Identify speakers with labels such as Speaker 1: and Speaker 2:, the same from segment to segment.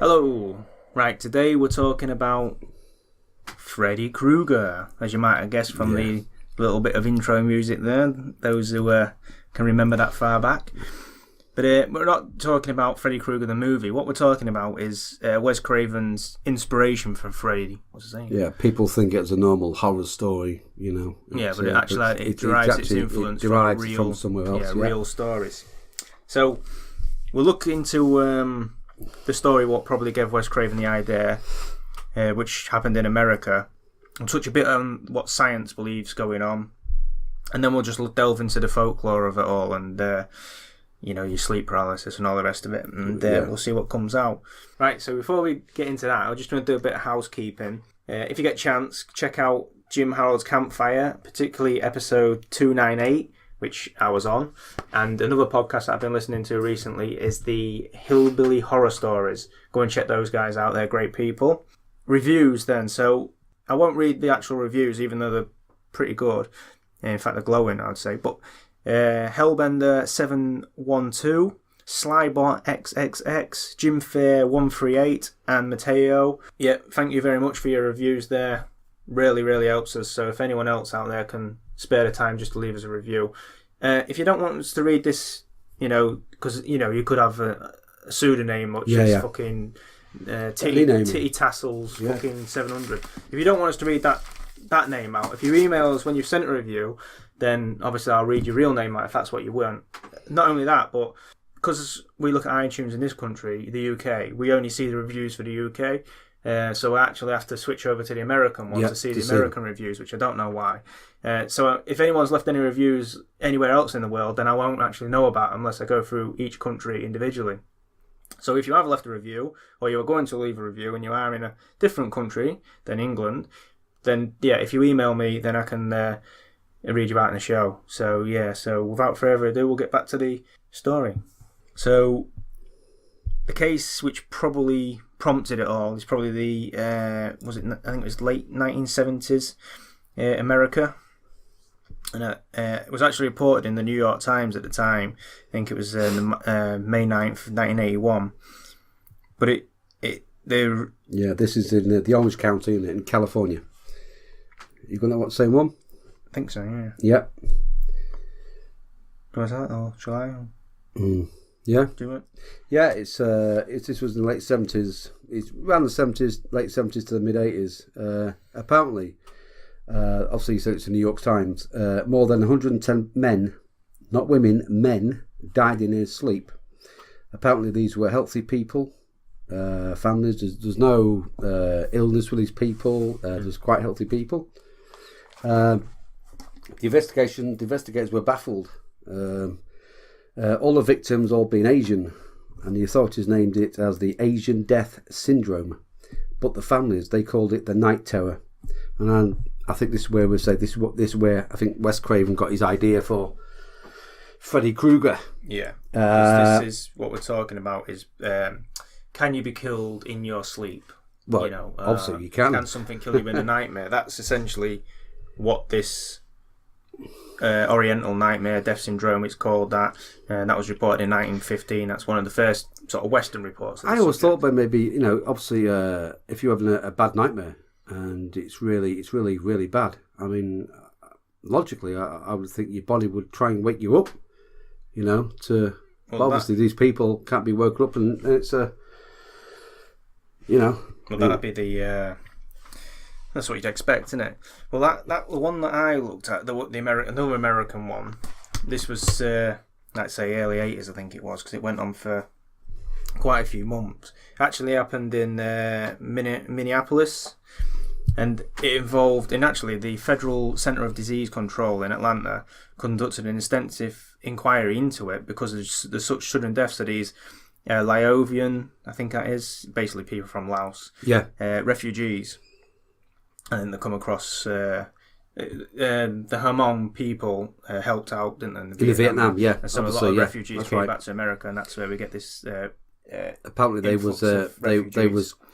Speaker 1: Hello. Right, today we're talking about Freddy Krueger, as you might have guessed from the little bit of intro music there, those who can remember that far back. But we're not talking about Freddy Krueger the movie. What we're talking about is Wes Craven's inspiration for Freddy. What's his name?
Speaker 2: Yeah, people think it's a normal horror story, you know.
Speaker 1: Yeah, but it derives its influence
Speaker 2: from somewhere else.
Speaker 1: Yeah, real stories. So we'll look into the story what probably gave Wes Craven the idea, which happened in America, and touch a bit on what science believes going on, and then we'll just delve into the folklore of it all and your sleep paralysis and all the rest of it, and we'll see what comes out. Right, so before we get into that, I'm just going to do a bit of housekeeping. If you get a chance, check out Jim Harold's Campfire, particularly episode 298, which I was on, and another podcast that I've been listening to recently is the Hillbilly Horror Stories. Go and check those guys out, they're great people. Reviews then, so I won't read the actual reviews even though they're pretty good. In fact, they're glowing, I'd say. But Hellbender712, Slybot XXX, Jim Fair 138, and Mateo. Yeah, thank you very much for your reviews there. Really, really helps us. So if anyone else out there can spare the time just to leave us a review. If you don't want us to read this, because you could have a pseudonym which is fucking Titty Tassels fucking 700. If you don't want us to read that name out, if you email us when you've sent a review, then obviously I'll read your real name out if that's what you want. Not only that, but because we look at iTunes in this country, the UK, we only see the reviews for the UK. So I actually have to switch over to the American ones to see the American reviews, which I don't know why. So if anyone's left any reviews anywhere else in the world, then I won't actually know about them unless I go through each country individually. So if you have left a review, or you are going to leave a review, and you are in a different country than England, then if you email me, then I can read you out in the show. So without further ado, we'll get back to the story. So the case which probably prompted it all is probably the I think it was late 1970s America, and it was actually reported in the New York Times at the time. I think it was May 9th 1981, but
Speaker 2: this is in the Orange County in California. You gonna know what the same one?
Speaker 1: I think so,
Speaker 2: yeah.
Speaker 1: Was that, or shall I?
Speaker 2: Yeah.
Speaker 1: Do it?
Speaker 2: Yeah, this was in the late 70s. It's around the 70s, late 70s to the mid 80s. Apparently, obviously, so it's the New York Times. More than 110 men, not women, men died in their sleep. Apparently, these were healthy people, families. There's no illness with these people. There's quite healthy people. The investigators were baffled. All the victims all being Asian, and the authorities named it as the Asian Death Syndrome, but the families, they called it the Night Terror. And I think this is where we say this is where I think Wes Craven got his idea for Freddy Krueger.
Speaker 1: Yeah, this is what we're talking about. Is can you be killed in your sleep?
Speaker 2: Well, obviously you can.
Speaker 1: Can something kill you in a nightmare? That's essentially what this Oriental Nightmare Death Syndrome, it's called that. That was reported in 1915. That's one of the first sort of Western reports.
Speaker 2: I always thought, but maybe obviously, if you're having a bad nightmare and it's really, really bad. I mean, logically, I would think your body would try and wake you up. But obviously these people can't be woken up, and it's a, Well,
Speaker 1: that'd be the. That's what you'd expect, isn't it? Well, that the one that I looked at, another American one. This was, let's say, early 80s, I think it was, because it went on for quite a few months. It actually happened in Minneapolis, and it involved, and actually the Federal Center of Disease Control in Atlanta conducted an extensive inquiry into it because there's such sudden deaths of these Laovian, I think that is, basically people from Laos, refugees. And then they come across the Hmong people helped out, didn't they?
Speaker 2: In Vietnam, yeah.
Speaker 1: And so a lot of refugees came back to America, and that's where we get this.
Speaker 2: Apparently, they was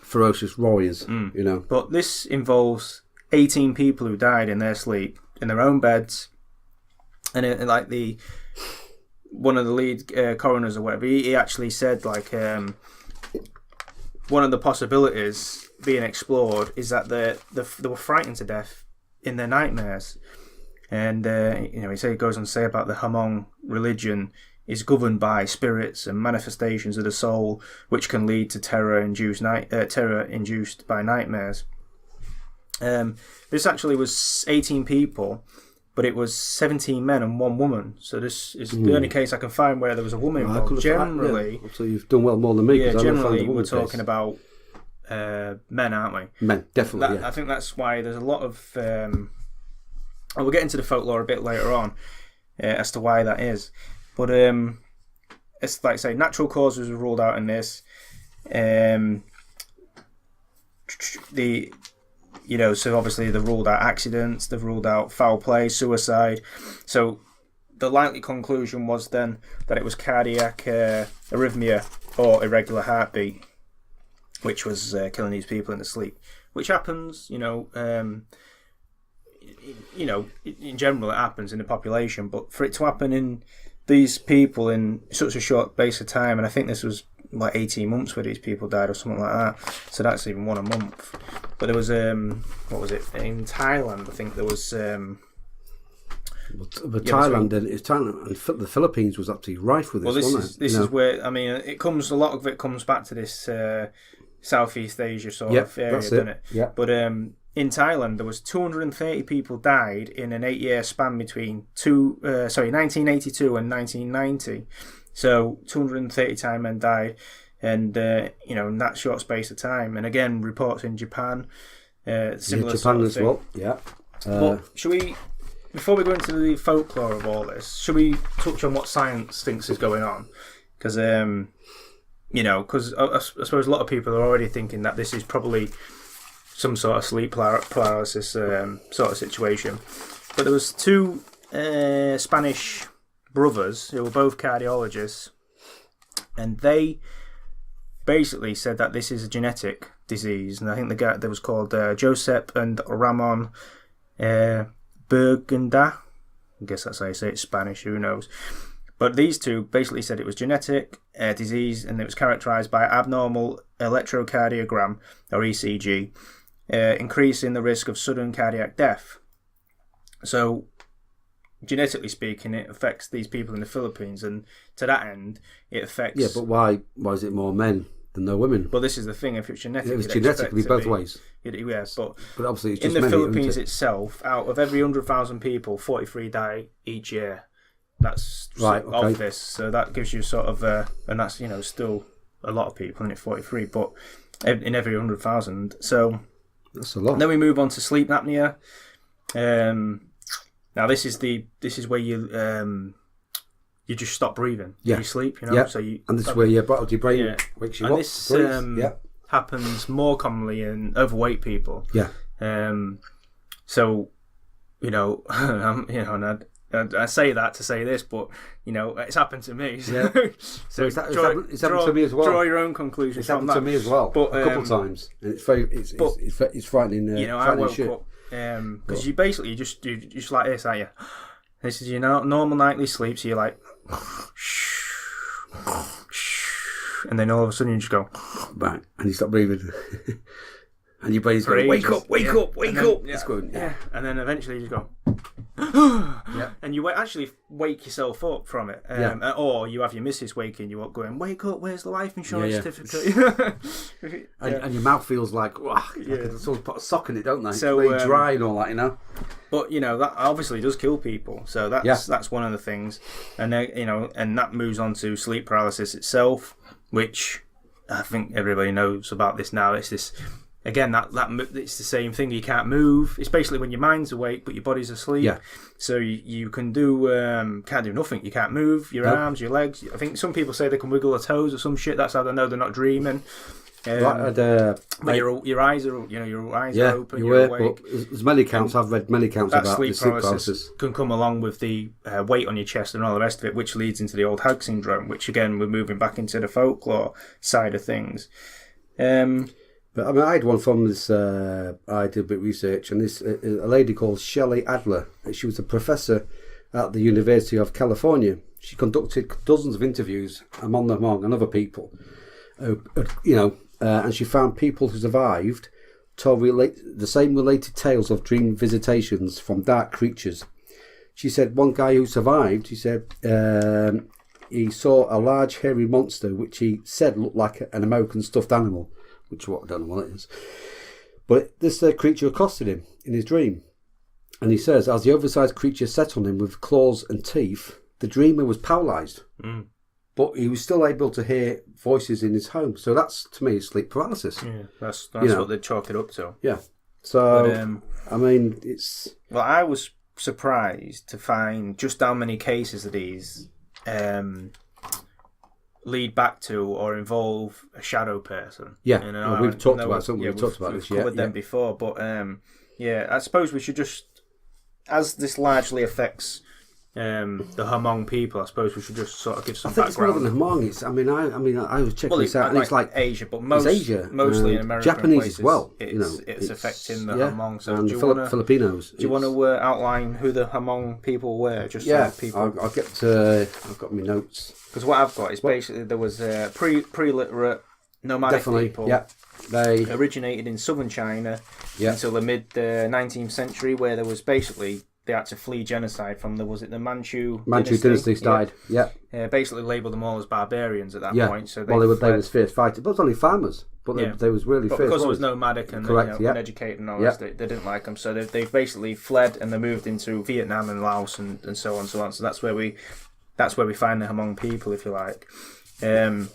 Speaker 2: ferocious warriors,
Speaker 1: But this involves 18 people who died in their sleep in their own beds, and one of the lead coroners or whatever, he actually said one of the possibilities being explored is that they were frightened to death in their nightmares. And, he goes on to say about the Hmong religion is governed by spirits and manifestations of the soul, which can lead to terror induced by nightmares. This actually was 18 people, but it was 17 men and 1 woman. So this is the only case I can find where there was a woman involved. Generally,
Speaker 2: so you've done well more than me.
Speaker 1: Yeah, generally we're talking about men, aren't we?
Speaker 2: Men, definitely.
Speaker 1: I think that's why there's a lot of. We'll get into the folklore a bit later on as to why that is. But it's like I say, natural causes were ruled out in this. So obviously they've ruled out accidents, they've ruled out foul play, suicide. So the likely conclusion was then that it was cardiac arrhythmia or irregular heartbeat, which was killing these people in their sleep, which happens, in general it happens in the population, but for it to happen in these people in such a short space of time, and I think this was like 18 months where these people died or something like that, so that's even 1 a month. But there was what was it in Thailand? I think there was
Speaker 2: Thailand and the Philippines was absolutely rife with this.
Speaker 1: Well, this is where it comes. A lot of it comes back to this Southeast Asia sort of area, doesn't it?
Speaker 2: Yeah.
Speaker 1: But in Thailand, there was 230 people died in an 8-year span between 1982 and 1990. So 230 Thai men died, and in that short space of time. And again, reports in Japan, similar
Speaker 2: Japan
Speaker 1: sort of
Speaker 2: as
Speaker 1: thing.
Speaker 2: well. Yeah.
Speaker 1: But should we, before we go into the folklore of all this, should we touch on what science thinks is going on? Because because I suppose a lot of people are already thinking that this is probably some sort of sleep paralysis sort of situation. But there was 2 Spanish brothers who were both cardiologists, and they basically said that this is a genetic disease. And I think the guy that was called Josep and Ramon Berganda. I guess that's how you say it, Spanish, who knows. But these 2 basically said it was genetic disease, and it was characterized by abnormal electrocardiogram, or ECG, increasing the risk of sudden cardiac death. So, genetically speaking, it affects these people in the Philippines, and to that end, it affects...
Speaker 2: Yeah, but why is it more men than no women?
Speaker 1: Well, this is the thing, if it's genetic...
Speaker 2: It was genetically both ways.
Speaker 1: Yes, but
Speaker 2: obviously it's
Speaker 1: in
Speaker 2: just
Speaker 1: the Philippines itself, out of every 100,000 people, 43 die each year. That's
Speaker 2: right, okay.
Speaker 1: Of this, so that gives you sort of... and that's, still a lot of people, isn't it, 43, but in every 100,000, so...
Speaker 2: That's a lot.
Speaker 1: And then we move on to sleep apnea. Now this is where you just stop breathing. You sleep, So
Speaker 2: and this is where your brain wakes you up.
Speaker 1: And this happens more commonly in overweight people.
Speaker 2: Yeah.
Speaker 1: So, and I say that to say this, but it's happened to me. So,
Speaker 2: yeah. So it's happened to me as well.
Speaker 1: Draw your own conclusions.
Speaker 2: It's happened to me as well, but a couple of times, and it's frightening.
Speaker 1: I woke up because you basically just like this, aren't you? This is your normal nightly sleep, so you're like, and then all of a sudden you just go,
Speaker 2: bang, and you stop breathing. And your brain's going, wake up. It's good.
Speaker 1: Yeah. And then eventually you just go, and you actually wake yourself up from it. Or you have your missus waking you up going, wake up, where's the life insurance certificate?
Speaker 2: And your mouth feels like, someone's put a sock in it, don't they? So it's very dry and all that,
Speaker 1: But, that obviously does kill people. So that's one of the things. And, and that moves on to sleep paralysis itself, which I think everybody knows about this now. It's this... Again, that it's the same thing. You can't move. It's basically when your mind's awake but your body's asleep. Yeah. So you can can't do nothing. You can't move your arms, your legs. I think some people say they can wiggle their toes or some shit. That's how they know they're not dreaming. But your eyes are are open. You're awake.
Speaker 2: But there's many accounts. I've read many accounts about
Speaker 1: sleep paralysis. Can come along with the weight on your chest and all the rest of it, which leads into the old hag syndrome. Which again, we're moving back into the folklore side of things.
Speaker 2: But I had one from this. I did a bit of research, and this a lady called Shelley Adler. She was a professor at the University of California. She conducted dozens of interviews among and other people, and she found people who survived told the same related tales of dream visitations from dark creatures. She said one guy who survived, he said he saw a large hairy monster which he said looked like an American stuffed animal, which I don't know what it is. But this creature accosted him in his dream. And he says, as the oversized creature set on him with claws and teeth, the dreamer was paralysed. But he was still able to hear voices in his home. So that's, to me, sleep paralysis.
Speaker 1: Yeah, that's what they chalk it up to.
Speaker 2: Yeah. So, I mean, it's...
Speaker 1: Well, I was surprised to find just how many cases of these lead back to or involve a shadow person.
Speaker 2: Yeah, we've talked about something. We've talked about this.
Speaker 1: We've covered them before. But, I suppose we should just... As this largely affects... the Hmong people, I suppose we should just sort of give some background.
Speaker 2: It's more than Hmong. It's, I was checking this out, and it's like
Speaker 1: Asia, but
Speaker 2: Asia,
Speaker 1: mostly in America,
Speaker 2: Japanese
Speaker 1: places,
Speaker 2: as well.
Speaker 1: It's affecting the Hmong. So
Speaker 2: and Filipinos.
Speaker 1: Do you want to outline who the Hmong people were? Just
Speaker 2: so
Speaker 1: people.
Speaker 2: I've got my notes.
Speaker 1: Because what I've got is basically there was pre-literate nomadic people.
Speaker 2: Yeah, they
Speaker 1: originated in southern China until the mid 19th century, where there was basically. They had to flee genocide from the Manchu
Speaker 2: dynasty died. Yeah.
Speaker 1: Basically labelled them all as barbarians at that point. So
Speaker 2: they was fierce fighters. But it was only farmers. But they was really fierce.
Speaker 1: Because it was nomadic and uneducated and all this, they didn't like them. So they've basically fled and they moved into Vietnam and Laos and so on and so on. So that's where we find the Hmong people, if you like. So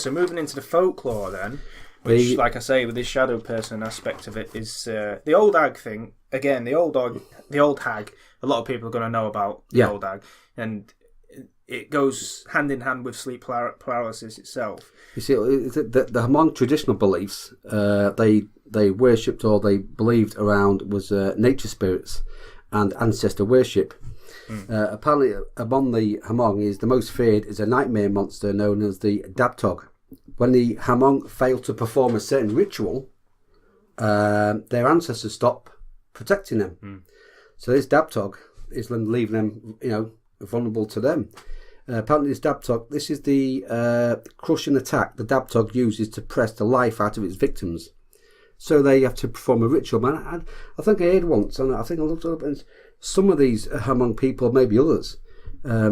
Speaker 1: moving into the folklore then. Which, like I say, with this shadow person aspect of it, is the old hag thing. Again, the old hag. A lot of people are going to know about the old hag, and it goes hand in hand with sleep paralysis itself.
Speaker 2: You see, the Hmong traditional beliefs, they worshipped or they believed around was nature spirits and ancestor worship. Apparently, among the Hmong, is the most feared is a nightmare monster known as the Dabtog. When the Hmong fail to perform a certain ritual, their ancestors stop protecting them. So this Dabtog is leaving them, vulnerable to them. Apparently this Dabtog, this is the crushing attack the Dabtog uses to press the life out of its victims. So they have to perform a ritual. Man, I think I heard once, and I think I looked it up, and some of these Hmong people, maybe others,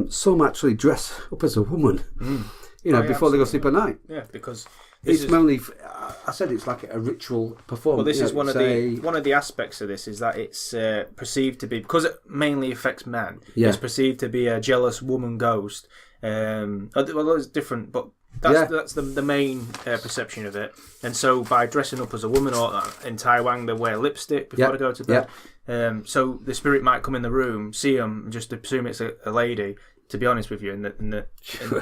Speaker 2: some actually dress up as a woman. Before they go sleep at night. Yeah,
Speaker 1: because
Speaker 2: it's mainly. I said it's like a ritual performance.
Speaker 1: Well, this is one of the aspects of this is that it's perceived to be, because it mainly affects men. Yeah. It's perceived to be a jealous woman ghost. Well, it's different, but that's the main perception of it. And so by dressing up as a woman, or in Taiwan they wear lipstick before they go to bed. So the spirit might come in the room, see them, and just assume it's a lady. To be honest with you,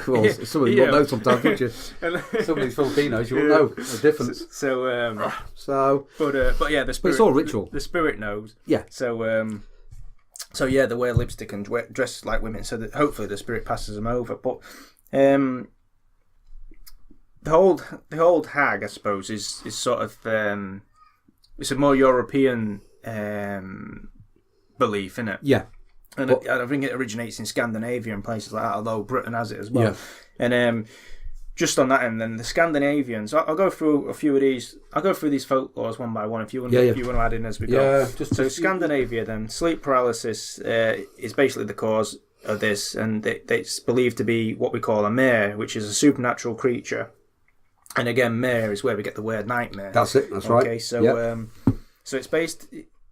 Speaker 2: well, somebody won't know sometimes, won't you? Some of these Filipinos, you won't know the difference.
Speaker 1: But yeah, the spirit.
Speaker 2: But it's all ritual.
Speaker 1: The spirit knows.
Speaker 2: Yeah.
Speaker 1: So they wear lipstick and dress like women, so that hopefully the spirit passes them over. But the old hag, I suppose, is sort of it's a more European belief, isn't it?
Speaker 2: Yeah.
Speaker 1: And I think it originates in Scandinavia and places like that, although Britain has it as well. Yeah. And just on that end, then the Scandinavians, I'll go through a few of these. I'll go through these folklores one by one if you want to add in as we go. So Scandinavia, then, sleep paralysis is basically the cause of this, and it's believed to be what we call a mare, which is a supernatural creature. And again, mare is where we get the word nightmare.
Speaker 2: That's it. That's right.
Speaker 1: Okay, so so it's based.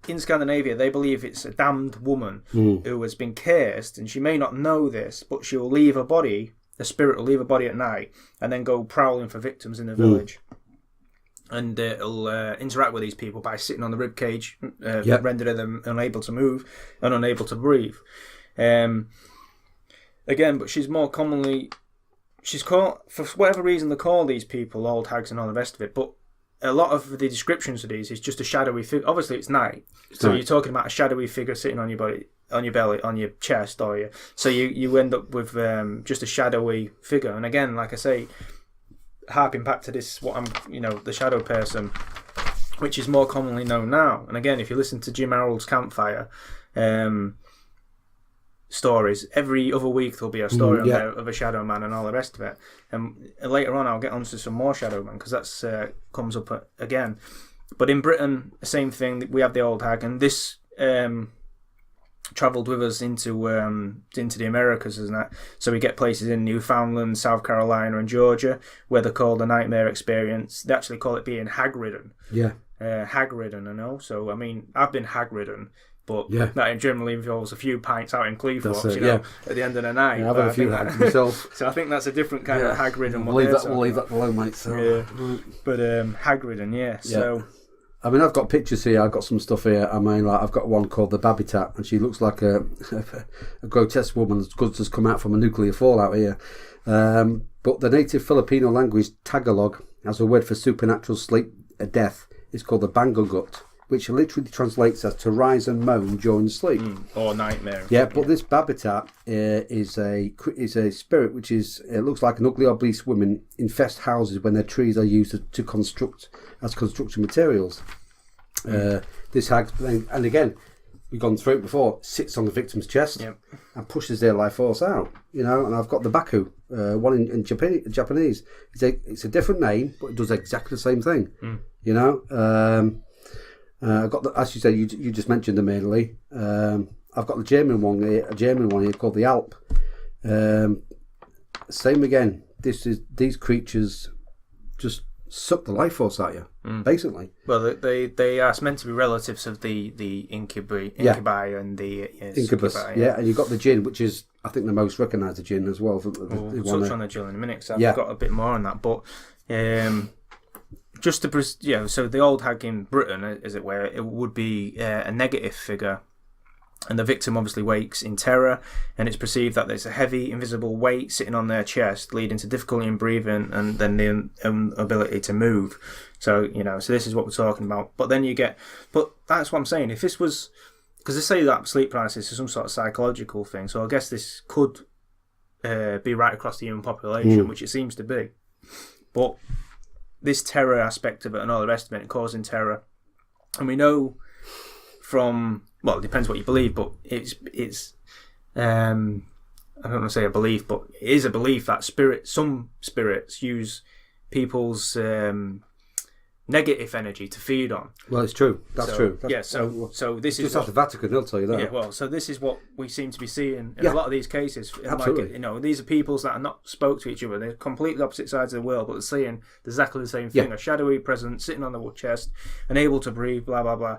Speaker 1: In Scandinavia, they believe it's a damned woman who has been cursed, and she may not know this, but she will leave her body, the spirit will leave her body at night, and then go prowling for victims in the village. And it'll interact with these people by sitting on the ribcage, rendering them unable to move and unable to breathe. Again, but she's called, for whatever reason they call these people old hags and all the rest of it, but a lot of the descriptions of these is just a shadowy figure. Obviously, it's night, so you're talking about a shadowy figure sitting on your body, on your belly, on your chest, so you end up with just a shadowy figure. And again, like I say, harping back to this, the shadow person, which is more commonly known now. And again, if you listen to Jim Harold's Campfire, stories. Every other week there'll be a story on there of a Shadow Man and all the rest of it. And later on I'll get onto some more Shadow Man, because that's comes up again. But in Britain, the same thing. We have the old hag, and this travelled with us into the Americas, isn't it? So we get places in Newfoundland, South Carolina, and Georgia where they're called the Nightmare Experience. They actually call it being hag-ridden.
Speaker 2: Yeah.
Speaker 1: Hag-ridden, I know. So I mean, I've been hag-ridden, but that generally involves a few pints out in Cleethorpes, at the end of the night.
Speaker 2: Yeah, I've had a few hags myself.
Speaker 1: So I think that's a different kind of hag-ridden.
Speaker 2: We'll leave that alone, mate. So.
Speaker 1: Yeah. But hag-ridden, So.
Speaker 2: I mean, I've got pictures here. I've got some stuff here. I mean, like, I've got one called the Babitat, and she looks like a grotesque woman that's just come out from a nuclear fallout here. But the native Filipino language Tagalog has a word for supernatural sleep, death. It's called the Bangagut, which literally translates as to rise and moan during sleep.
Speaker 1: Or nightmare.
Speaker 2: Yeah, but this Babitat is a spirit which it looks like an ugly obese woman infest houses when their trees are used to construct as construction materials. This hag, and again, we've gone through it before, sits on the victim's chest and pushes their life force out. And I've got the Baku, one in Japanese. It's a different name, but it does exactly the same thing. I've got as you said, you just mentioned them mainly. I've got the German one here called the Alp. Same again. These creatures just suck the life force out you, basically.
Speaker 1: Well, they are meant to be relatives of the incubi and the
Speaker 2: incubus.
Speaker 1: Succubi,
Speaker 2: and you've got the Jinn, which is I think the most recognised Jinn as well.
Speaker 1: We'll touch on the Jinn in a minute, because I've got a bit more on that, but. Just to so the old hag in Britain, as it were, it would be a negative figure, and the victim obviously wakes in terror, and it's perceived that there's a heavy, invisible weight sitting on their chest, leading to difficulty in breathing and then the inability to move. So so this is what we're talking about. But that's what I'm saying. If this was, because they say that sleep paralysis is some sort of psychological thing, so I guess this could be right across the human population, which it seems to be, but. This terror aspect of it and all the rest of it, causing terror. And we know from, well, it depends what you believe, but it's I don't want to say a belief, but it is a belief that some spirits use people's negative energy to feed on.
Speaker 2: Well, it's true. That's true.
Speaker 1: So this is
Speaker 2: just at the Vatican, they'll tell you that.
Speaker 1: Yeah, well, so this is what we seem to be seeing in a lot of these cases.
Speaker 2: Absolutely.
Speaker 1: Like, these are peoples that are not spoke to each other. They're completely opposite sides of the world, but they're seeing exactly the same thing. A shadowy presence sitting on the chest, unable to breathe, blah, blah, blah.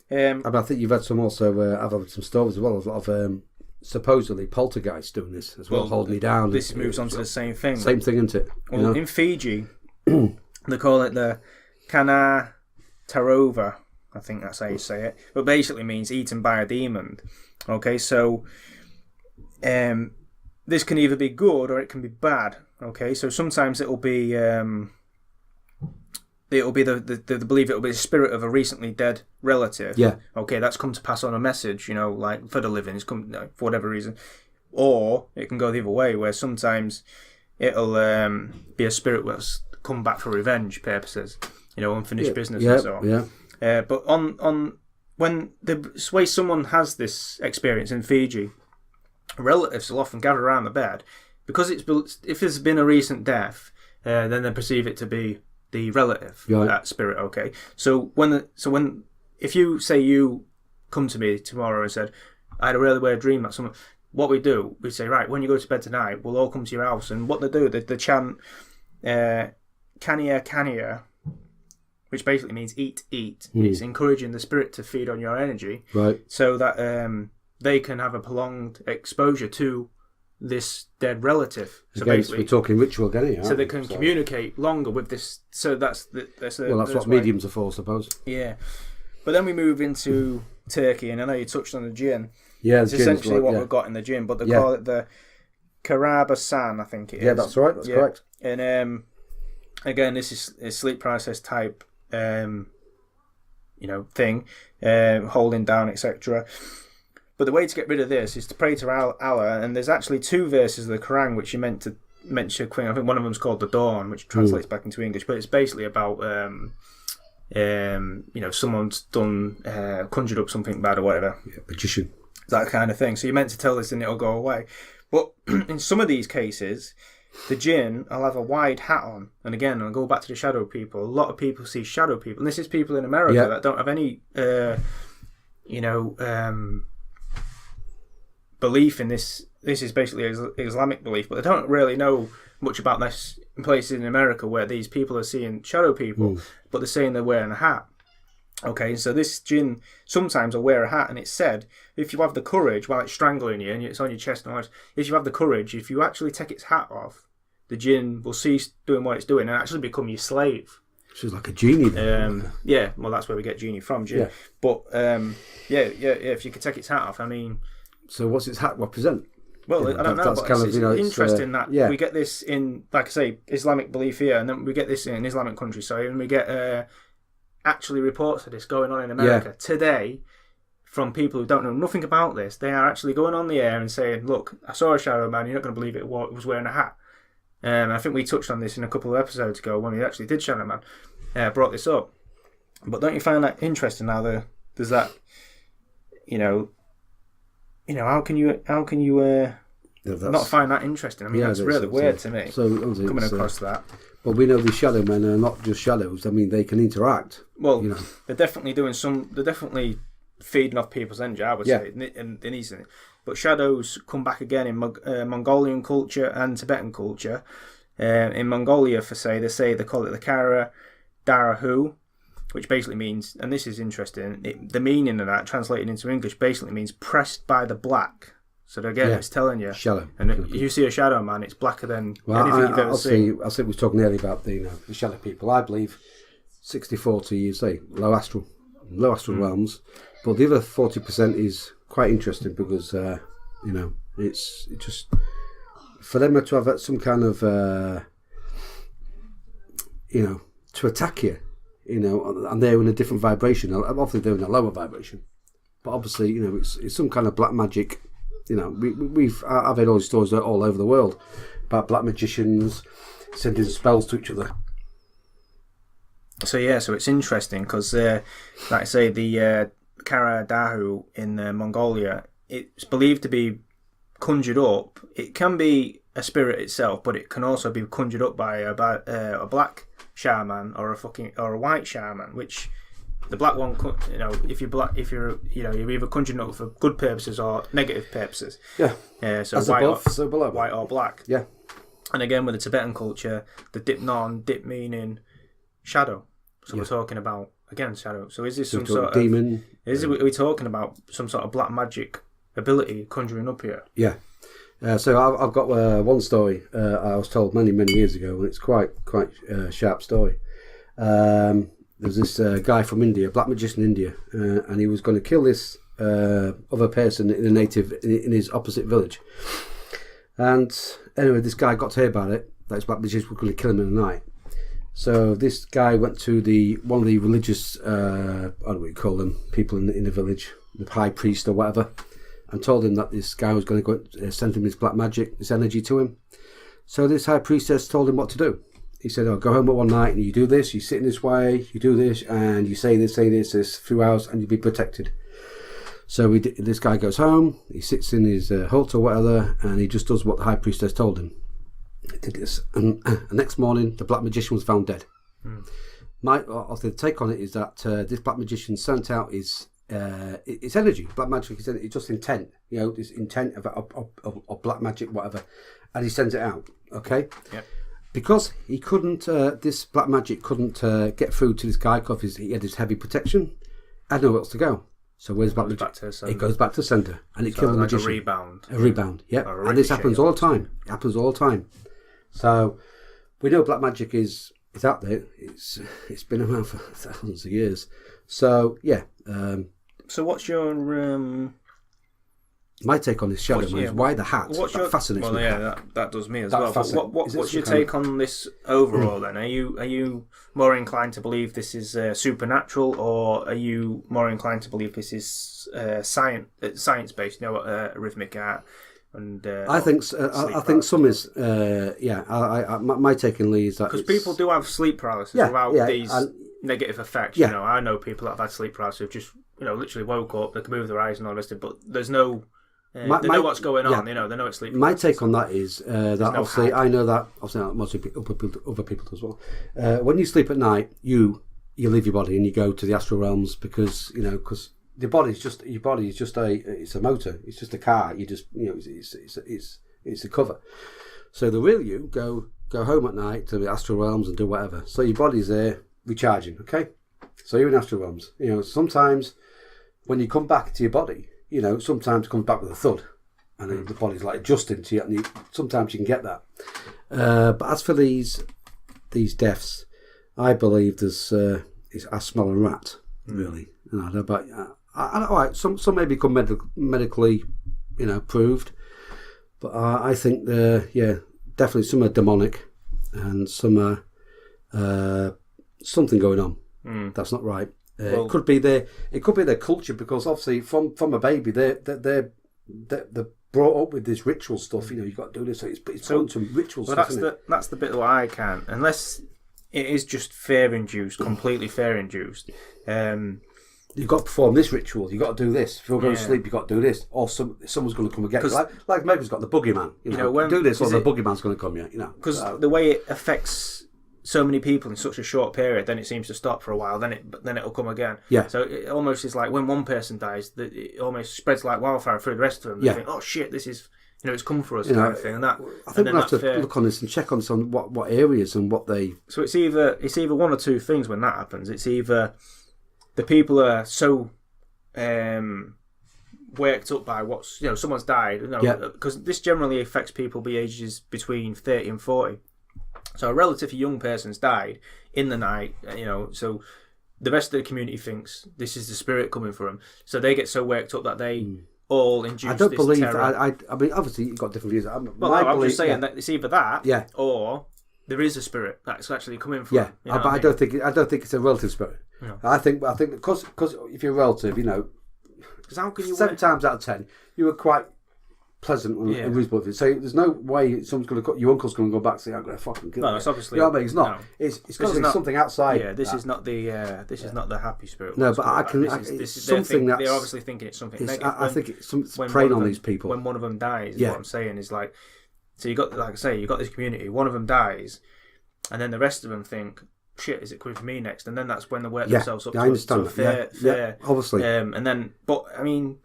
Speaker 2: And I think you've had some also, I've had some stories as well, there's a lot of supposedly poltergeists doing this as well, holding me down.
Speaker 1: This moves on to the same thing.
Speaker 2: Same thing, isn't it?
Speaker 1: Well, in Fiji, they call it the Kana Tarova, I think that's how you say it, but basically means eaten by a demon. Okay, so this can either be good or it can be bad. Okay, so sometimes it'll be the believe it'll be the spirit of a recently dead relative.
Speaker 2: Yeah.
Speaker 1: Okay, that's come to pass on a message, like for the living, it's come for whatever reason, or it can go the other way, where sometimes it'll be a spirit that's come back for revenge purposes. Unfinished business and so on. Yeah. But on when the way someone has this experience in Fiji, relatives will often gather around the bed because if there's been a recent death, then they perceive it to be the relative, that spirit. Okay. So if you come to me tomorrow and said, I had a really weird dream that someone. What we do, we say, right, when you go to bed tonight, we'll all come to your house, and what they do, they chant Kania Kania, which basically means eat. It's encouraging the spirit to feed on your energy,
Speaker 2: right? So
Speaker 1: that they can have a prolonged exposure to this dead relative. So
Speaker 2: again,
Speaker 1: basically,
Speaker 2: we're talking ritual again,
Speaker 1: so they can communicate longer with this. So that's
Speaker 2: what mediums are for, I suppose.
Speaker 1: Yeah, but then we move into Turkey, and I know you touched on the Jinn.
Speaker 2: Yeah,
Speaker 1: it's essentially what we've got in the Jinn, but they call it the Karabasan, I think it is.
Speaker 2: Yeah, that's right. That's correct.
Speaker 1: And again, this is a sleep paralysis type, thing, holding down, etc. But the way to get rid of this is to pray to Allah, and there's actually 2 verses of the Quran which you meant to mention. I think one of them's called the Dawn, which translates back into English, but it's basically about someone's done conjured up something bad or whatever.
Speaker 2: Yeah, magician.
Speaker 1: that kind of thing. So you're meant to tell this and it'll go away. But in some of these cases, the jinn will have a wide hat on. And again, I'll go back to the shadow people. A lot of people see shadow people. And this is people in America that don't have any, belief in this. This is basically Islamic belief, but they don't really know much about this in places in America where these people are seeing shadow people, but they're saying they're wearing a hat. Okay, so this jinn sometimes will wear a hat, and it's said if you have the courage while it's strangling you and it's on your chest and all this, if you have the courage, if you actually take its hat off, the jinn will cease doing what it's doing and actually become your slave.
Speaker 2: She's like a genie then.
Speaker 1: Yeah, well, that's where we get genie from, jinn.
Speaker 2: Yeah.
Speaker 1: But if you could take its hat off, I mean.
Speaker 2: So what's its hat represent?
Speaker 1: Well, I don't know,
Speaker 2: that's
Speaker 1: but
Speaker 2: kind
Speaker 1: it's
Speaker 2: of,
Speaker 1: interesting that we get this in, like I say, Islamic belief here, and then we get this in Islamic countries, and we get actually reports of this going on in America today from people who don't know nothing about this. They are actually going on the air and saying, look, I saw a shadow man, you're not going to believe it, was wearing a hat. I think we touched on this in a couple of episodes ago when we actually did Shadow Man, brought this up. But don't you find that interesting now there's that, how can you not find that interesting? I mean, that's really weird to me, coming across that.
Speaker 2: Well, we know these shadow men are not just shadows. I mean, they can interact.
Speaker 1: Well, they're definitely they're definitely feeding off people's energy, I would say, and easing it. But shadows come back again in Mongolian culture and Tibetan culture. In Mongolia, they call it the Kara Darahu, which basically means, and this is interesting, the meaning of that, translated into English, basically means pressed by the black. So again, it's telling you.
Speaker 2: Shadow.
Speaker 1: And if you see a shadow man, it's blacker than anything you've ever seen.
Speaker 2: I think we were talking earlier about the shadow people. I believe 60-40, you say, low astral realms. But the other 40% is quite interesting because, it's just, for them to have some kind of, to attack you, and they're in a different vibration. Obviously, they're in a lower vibration. But obviously, it's some kind of black magic. I've heard all these stories all over the world about black magicians sending spells to each other.
Speaker 1: So it's interesting because, like I say, the Kara Dahu in Mongolia, it's believed to be conjured up. It can be a spirit itself, but it can also be conjured up by a black shaman or a white shaman, which. The black one, if you're either conjuring up for good purposes or negative purposes.
Speaker 2: Yeah.
Speaker 1: So
Speaker 2: as
Speaker 1: white
Speaker 2: above, so below.
Speaker 1: White or black.
Speaker 2: Yeah.
Speaker 1: And again, with the Tibetan culture, the dip meaning shadow. So we're talking about again shadow. So is this some sort of
Speaker 2: demon?
Speaker 1: Are we talking about some sort of black magic ability conjuring up here?
Speaker 2: Yeah. So I've got one story I was told many years ago, and it's quite a sharp story. There's this guy from India, a black magician in India, and he was going to kill this other person in his opposite village. And anyway, this guy got to hear about it, that his black magician was going to kill him in the night. So this guy went to one of the religious, I don't know what you call them, people in the village, the high priest or whatever, and told him that this guy was going to go send him his black magic, this energy to him. So this high priestess told him what to do. He said, go home at one night and you do this, you sit in this way, you do this, and you say this few hours, and you'll be protected. So this guy goes home, he sits in his hut or whatever, and he just does what the high priestess told him. He did this, and the next morning, the black magician was found dead. The take on it is that this black magician sent out his energy. Black magic is just intent, this intent of black magic, whatever, and he sends it out, okay?
Speaker 1: Yep.
Speaker 2: Because he couldn't, this black magic couldn't get through to this guy because he had his heavy protection, had nowhere else to go. So where's black magic? It goes back to sender, and it killed the magician.
Speaker 1: A rebound.
Speaker 2: Yeah. And this happens all the time. It happens all the time. So we know black magic is out there. It's been around for thousands of years. So yeah.
Speaker 1: So what's your
Speaker 2: my take on this shadow man is why the hat. That fascinates me.
Speaker 1: That does me as well. But what's your take on this overall then? Are you more inclined to believe this is supernatural, or are you more inclined to believe this is science based? Rhythmic art. And
Speaker 2: I think some is my take in Lee is that
Speaker 1: because people do have sleep paralysis without these negative effects. I know people that have had sleep paralysis who've just literally woke up, they can move their eyes and all the rest of it, but there's no. They know what's going on, they know it's sleep.
Speaker 2: My take on that is that obviously
Speaker 1: hack.
Speaker 2: I know that obviously most other people as well. When you sleep at night, you leave your body and you go to the astral realms because the body is just it's a motor, it's just a car. You just it's a cover. So the real you go home at night to the astral realms and do whatever. So your body's there recharging. Okay, so you're in astral realms. Sometimes when you come back to your body. Sometimes it comes back with a thud, and then the body's like adjusting to you. And sometimes you can get that. But as for these deaths, I believe I smell a rat, really. And I don't know about. All right, some may become medically, proved, but I think definitely some are demonic, and some are something going on. That's not right. It could be their culture, because obviously from a baby they're brought up with this ritual stuff. You've got to do this. So it's some ritual stuff.
Speaker 1: That's the bit that I can't, unless it is just fear induced, completely fear induced.
Speaker 2: You've got to perform this ritual. You've got to do this. If you're going to sleep, you've got to do this, or someone's going to come and get you. Like Megan's got the boogeyman. Do this, or the boogeyman's going to come.
Speaker 1: Because the way it affects so many people in such a short period, then it seems to stop for a while. Then it'll come again.
Speaker 2: Yeah.
Speaker 1: So it almost is like when one person dies, it almost spreads like wildfire through the rest of them. They think, oh shit, this is it's come for us kind of thing. And that
Speaker 2: I think we'll have to look on this and check on some what areas and what they.
Speaker 1: So it's either one or two things when that happens. It's either the people are so worked up by what's someone's died. Because this generally affects people be ages between 30 and 40. So a relatively young person's died in the night, so the rest of the community thinks this is the spirit coming for them. So they get so worked up that they all induce
Speaker 2: I don't
Speaker 1: this
Speaker 2: believe
Speaker 1: terror.
Speaker 2: I mean, obviously you've got different views.
Speaker 1: I'm just saying that it's either that or there is a spirit that's actually coming from them.
Speaker 2: But I don't think it's a relative spirit.
Speaker 1: No.
Speaker 2: I think because if you're a relative,
Speaker 1: because how can you
Speaker 2: 7 times out of 10 you were quite pleasant and reasonable. So there's no way someone's going to your uncle's going to go back and say, I'm going to fucking kill you.
Speaker 1: No, it's obviously
Speaker 2: It's not. No. It's got to be something outside.
Speaker 1: Yeah, this is not the is not the happy spirit.
Speaker 2: No, but I can.
Speaker 1: This is
Speaker 2: something
Speaker 1: they're obviously thinking it's something negative.
Speaker 2: I think it's preying on these people.
Speaker 1: When one of them dies, what I'm saying is like, so you got you got this community. One of them dies, and then the rest of them think, shit, is it coming for me next? And then that's when they work themselves up to a fair,
Speaker 2: obviously.
Speaker 1: And then, but I mean,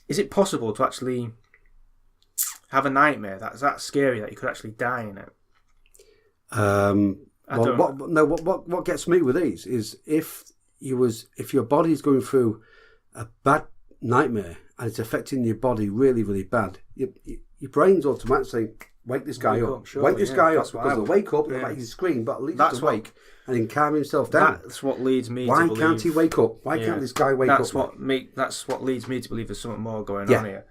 Speaker 1: is it possible to actually have a nightmare that's that scary that you could actually die in it?
Speaker 2: What gets me with these is if your body is going through a bad nightmare and it's affecting your body really, really bad, your brain's automatically saying, wake this guy up. Wake this guy up. Because he'll wake up, he'll make you scream, but at least he'll wake and he can calm himself down.
Speaker 1: That's what leads me
Speaker 2: Why
Speaker 1: to believe...
Speaker 2: Why can't he wake up? Why can't this guy wake up?
Speaker 1: That's what leads me to believe there's something more going on here.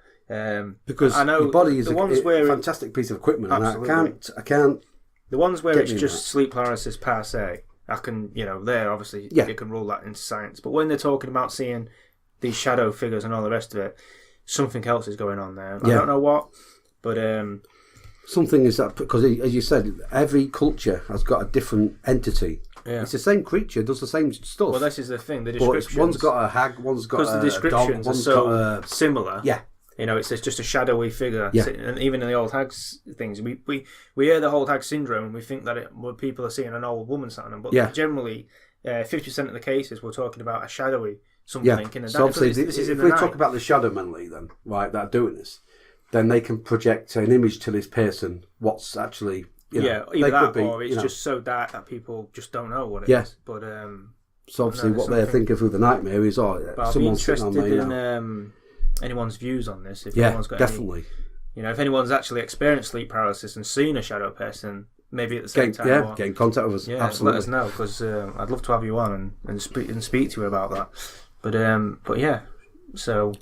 Speaker 2: Because
Speaker 1: I know
Speaker 2: your body is
Speaker 1: a
Speaker 2: fantastic piece of equipment,
Speaker 1: absolutely.
Speaker 2: and I can't.
Speaker 1: The ones where it's just sleep paralysis per se, I can, there obviously you can rule that into science. But when they're talking about seeing these shadow figures and all the rest of it, something else is going on there. I don't know what, but
Speaker 2: something is that, because as you said, every culture has got a different entity. Yeah. It's the same creature, does the same stuff.
Speaker 1: Well, this is the thing. The descriptions.
Speaker 2: One's got a hag, one's got a dog,
Speaker 1: because the descriptions are so similar.
Speaker 2: Yeah.
Speaker 1: It's just a shadowy figure.
Speaker 2: Yeah.
Speaker 1: And even in the old hags things, we hear the old hag syndrome and we think that people are seeing an old woman sat on them. But generally, 50% of the cases we're talking about a shadowy something.
Speaker 2: Yeah. So obviously, if we talk about the shadow mentally then, right, that are doing this, then they can project an image to this person what's actually...
Speaker 1: either that or it's just so dark that people just don't know what it is. But
Speaker 2: so obviously what they're thinking through the nightmare is, someone's sitting on me
Speaker 1: in anyone's views on this. If anyone's got
Speaker 2: definitely.
Speaker 1: If anyone's actually experienced sleep paralysis and seen a shadow person, maybe at the same time.
Speaker 2: Get in contact with us.
Speaker 1: Yeah,
Speaker 2: absolutely.
Speaker 1: Let us know, because I'd love to have you on and speak to you about that. But yeah, so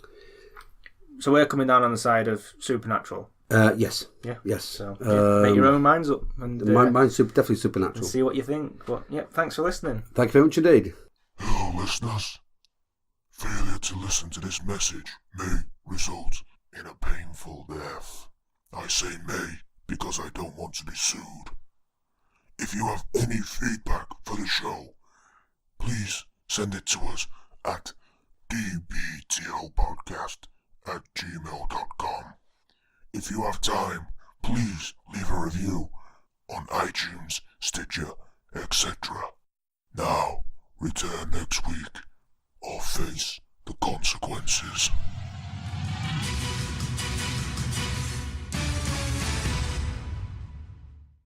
Speaker 1: we're coming down on the side of supernatural.
Speaker 2: Yes.
Speaker 1: Yeah.
Speaker 2: Yes.
Speaker 1: So make your own minds up and
Speaker 2: mine's definitely supernatural.
Speaker 1: And see what you think. But thanks for listening.
Speaker 2: Thank you very much indeed.
Speaker 3: Hello, listeners. Failure to listen to this message may result in a painful death. I say may because I don't want to be sued. If you have any feedback for the show, please send it to us at dbtlpodcast@gmail.com. If you have time, please leave a review on iTunes, Stitcher, etc. Now, return next week or face the consequences.